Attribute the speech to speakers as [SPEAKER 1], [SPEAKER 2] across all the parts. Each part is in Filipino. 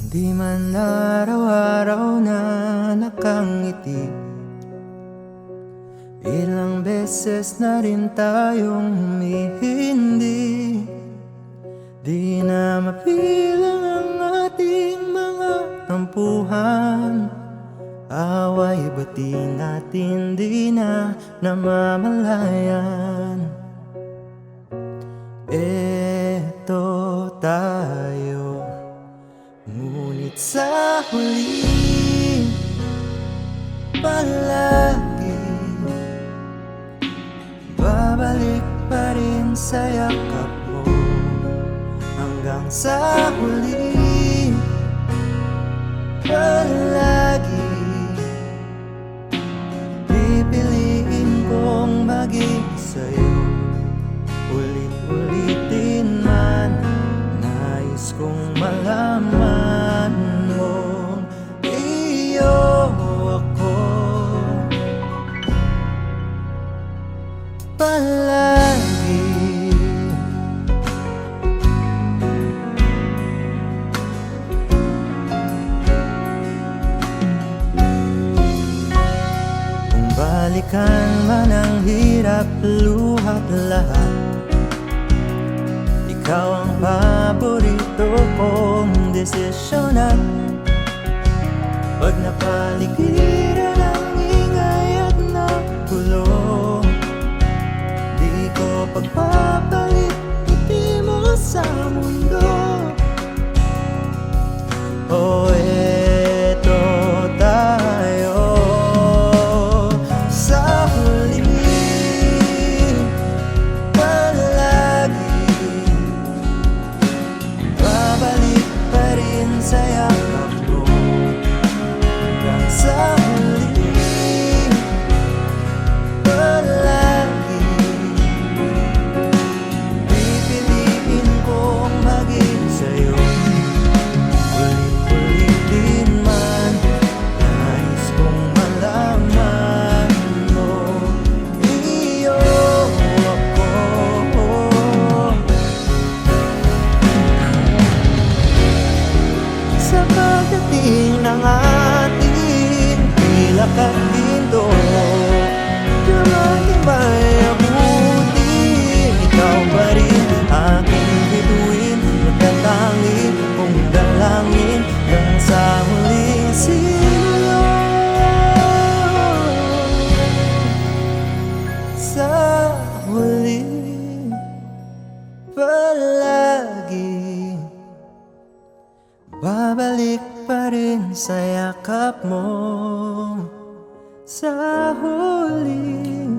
[SPEAKER 1] Di man araw-araw na nakangiti, ilang beses na rin tayong humihindi. Di na mapilang ang ating mga tampuhan, away bati natin di na namamalayan. Eto tayo, ngunit sa huli palagi babalik pa rin sa yakap mo. Hanggang sa huli palagi pipiliin kong maging sa'yo. Ulit-ulitin man, nais kong malaman mo, iyo ako palagi. Kung balikan man ang hirap, luhat lahat, ikaw ang paborito kong desisyon. At pag napaligiran ang ingay at nagulo, di ko pagpapalit ngiti mo sa mundo. O eto tayo, sa huli palagi babalik pa rin sa yakap mo. Hanggang sa huli palagi pipiliin kong maging sa'yo. Ulit-ulitin man, nais kong malaman mo, iyo ako. Sa pagdating ng ating pilak at pinto, kamay may abuti, ikaw pa rin aking bituin, nagtatangi kong dalangin hanggang sa huling silo. Sa huli palagi babalik pa rin sa yakap mo. Sa huli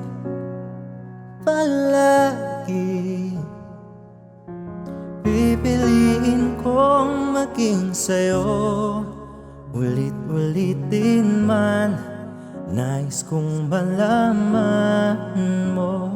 [SPEAKER 1] palagi pipiliin kong maging sa'yo. Ulit-ulitin man, nais kong malaman mo.